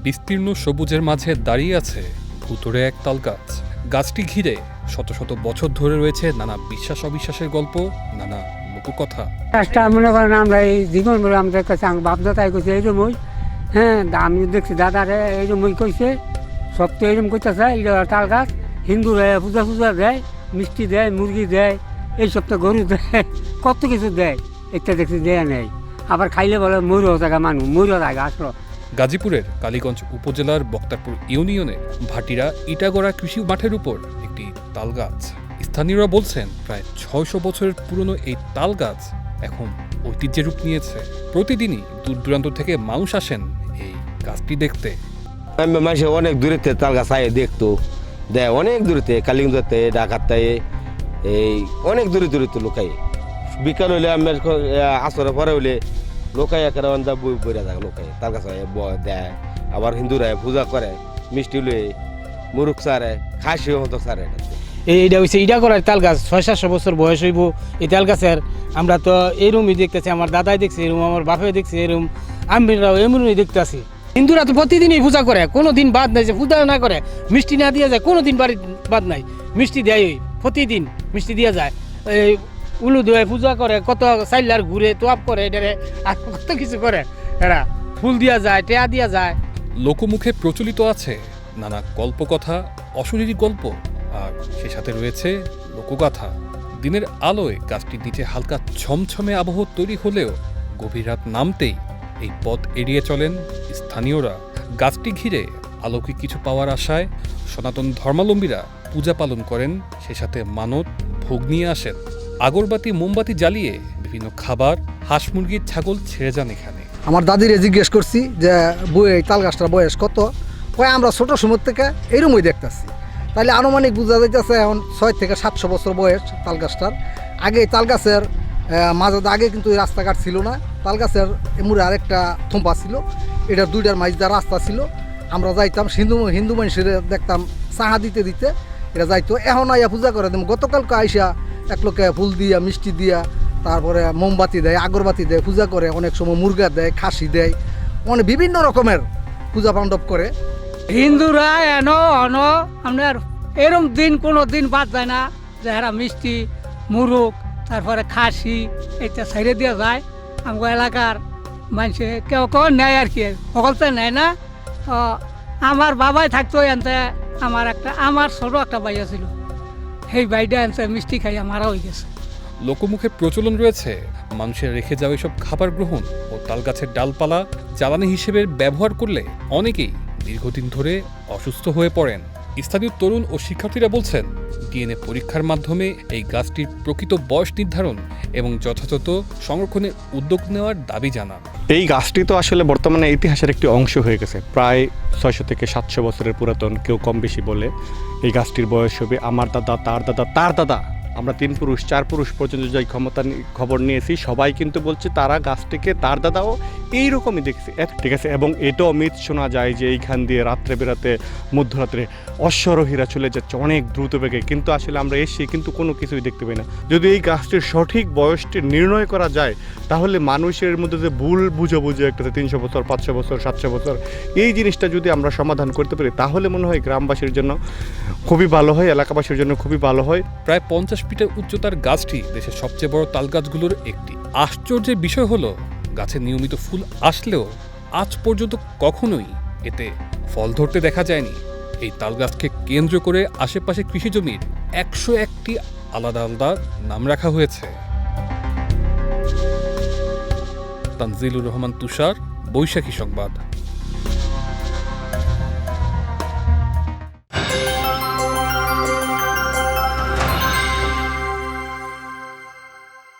বিস্তীর্ণ সবুজের মাঝে দাঁড়িয়ে আছে ভুতুড়ে এক তালগাছ। গাছটি ঘিরে শত শত বছর ধরে রয়েছে নানা বিশ্বাস অবিশ্বাসের গল্প, নানা লোককথা। গাছটা মনে করেন আমরা এই জীবন বলে আমাদের কাছে বাপদাতাই কইছে এইরকমই। হ্যাঁ, আমি দেখছি দাদারে এইরকমই কইছে, সব তো এইরকম কইতেছে। এটা তাল গাছ, হিন্দুরা পূজা পূজা দেয়, মিষ্টি দেয়, মুরগি দেয়, এইসব তো গরু দেয়, কত কিছু দেয়। একটা দেখছি দেয়া নেই, আবার খাইলে বলে ময়ূর জায়গা মানুষ ময়ূর জায়গা আসলো। গাজীপুরের কালীগঞ্জ উপজেলার বক্তারপুর ইউনিয়নের ভাটিরা ইটাগড়া কৃষি মাঠের উপর একটি তালগাছ। স্থানীয়রা বলছেন প্রায় ৬০০ বছরের পুরনো এই তালগাছ এখন ঐতিহ্যের রূপ নিয়েছে। প্রতিদিনই দূর দূরান্ত থেকে মানুষ আসেন এই গাছটি দেখতে। মানুষ অনেক দূরেতে তাল গাছ আয় দেখতো, দেয় অনেক দূরেতে, কালীগঞ্জতে, ঢাকাতে, এই অনেক দূরে দূরে তো লোকাই। বিকাল হইলে আমার আসরের পরে হইলে লোকাই একের বই বইরা থাকে, লোকাই তাল গাছ দেয়। আবার হিন্দুরা পূজা করে, মিষ্টি লয়ে মুরুখ সারে, খাসিও মতো সারে। এইটা হচ্ছে ইটা করার তাল গাছ, ৬০০-৭০০ বছর বয়স হইব এই তাল গাছের। আমরা তো এরমই দেখতেছি, আমার দাদাই দেখছে এরম, আমার বাপে দেখছে এরম, আমরাও এমনই দেখতেছি। হিন্দুরা তো প্রতিদিনই পূজা করে, কোনো দিন বাদ নাই যে পূজা না করে, মিষ্টি না দিয়ে যায়, কোনো দিন বাড়ি বাদ নাই, মিষ্টি দেয়, প্রতিদিন মিষ্টি দিয়ে যায়। এই উলু ধুয়ে পূজা করে, কত চাইলার ঘুরে তোয়াপ করে, এটারে আর কত কিছু করে। এরা ফুল দিয়া যায়, টেয়া দিয়া যায়। লোকমুখে প্রচলিত আছে নানা কল্পকথা, অশরীরী গল্প, আর সে সাথে রয়েছে লোকগাথা। দিনের আলোয় গাছটির নিচে হালকা ছমছমে আবহ তৈরি হলেও গভীর রাত নামতেই এই পথ এড়িয়ে চলেন স্থানীয়রা। গাছটি ঘিরে অলৌকিক কিছু পাওয়ার আশায় সনাতন ধর্মাবলম্বীরা পূজা পালন করেন, সে সাথে মানত ভোগ নিয়ে আসেন। আগরবাতি মোমবাতি জ্বালিয়ে বিভিন্ন খাবার, হাঁস মুরগির ছাগল ছেড়ে যান এখানে। আমার দাদিরে জিজ্ঞেস করছি যে এই তাল গাছটার বয়স কত, কয় আমরা ছোট সময় থেকে এরমই দেখতেছি। তাহলে আনুমানিক বোঝা যাইতেছে এখন ৬০০ থেকে ৭০০ বছর বয়স তাল গাছটার। আগে এই তাল গাছের মাঝে আগে কিন্তু এই রাস্তাঘাট ছিল না, তাল গাছের এমুরে আরেকটা থম্পা ছিল, এটা দুইটার মাঝ দিয়ে রাস্তা ছিল। আমরা যাইতাম হিন্দু মানুষের দেখতাম চাহা দিতে দিতে এটা যাইতো। এখন আইয়া পূজা করে দেব, গতকালকে আইসা এক লোকে ফুল দিয়া, মিষ্টি দিয়া, তারপরে মোমবাতি দেয়, আগরবাতি দেয়, পূজা করে, অনেক সময় মুরগা দেয়, খাসি দেয়, মানে বিভিন্ন রকমের পূজা পাণ্ডব করে। হিন্দুরা আপনার এরম দিন কোনো দিন বাদ যায় না যে এরা মিষ্টি, মুরগ, তারপরে খাসি এটা ছেড়ে দিয়ে যায়। আমার এলাকার মানুষে কেউ কেউ নেয় আর কি, সকলতে নেয় না। তো আমার বাবাই থাকতো এনতে, আমার ছোট একটা বাইয়া ছিল, সেই বাইটা এনতে মিষ্টি খাইয়া মারা হয়ে গেছে। লোকমুখে প্রচলন রয়েছে মানুষের রেখে যাওয়া এসব খাবার গ্রহণ ও তালগাছের ডালপালা জ্বালানি হিসেবে ব্যবহার করলে অনেকেই দীর্ঘদিন ধরে অসুস্থ হয়ে পড়েন। স্থানীয় তরুণ ও শিক্ষার্থীরা বলছেন ডিএনএ পরীক্ষার মাধ্যমে এই গাছটির প্রকৃত বয়স নির্ধারণ এবং যথাযথ সংরক্ষণের উদ্যোগ নেওয়ার দাবি জানান। এই গাছটি তো আসলে বর্তমানে ইতিহাসের একটি অংশ হয়ে গেছে, প্রায় ৬০০ থেকে ৭০০ বছরের পুরাতন, কেউ কম বেশি বলে। এই গাছটির বয়স হবে আমার দাদা, তার দাদা, তার দাদা, আমরা ৩ পুরুষ ৪ পুরুষ পর্যন্ত যাই খবর নিয়েছি, সবাই কিন্তু বলছে তারা গাছটিকে, তার দাদাও এইরকমই দেখছে, ঠিক আছে। এবং এটাও মিথ শোনা যায় যে এইখান দিয়ে রাত্রে বেরাতে, মধ্যরাত্রে অশ্বরোহীরা চলে যাচ্ছে অনেক দ্রুত বেগে, কিন্তু আসলে আমরা এসে কিন্তু কোনো কিছুই দেখতে পাই না। যদি এই গাছটির সঠিক বয়সটি নির্ণয় করা যায়, তাহলে মানুষের মধ্যে যে ভুল বুঝে একটা ৩০০ বছর, ৫০০ বছর, ৭০০ বছর, এই জিনিসটা যদি আমরা সমাধান করতে পারি, তাহলে মনে হয় গ্রামবাসীর জন্য খুবই ভালো হয়, এলাকাবাসীর জন্য খুবই ভালো হয়। প্রায় ৫০ ফিটের উচ্চতার গাছটি দেশের সবচেয়ে বড় তালগাছগুলোর একটি। আশ্চর্যের বিষয় হলো গাছে নিয়মিত ফুল আসলেও আজ পর্যন্ত কখনোই এতে ফল ধরতে দেখা যায়নি। এই তালগাছকে কেন্দ্র করে আশেপাশে কৃষিজমির ১০১টি আলাদা আলাদা নাম রাখা হয়েছে। তানজিলুর রহমান তুষার, বৈশাখী সংবাদ।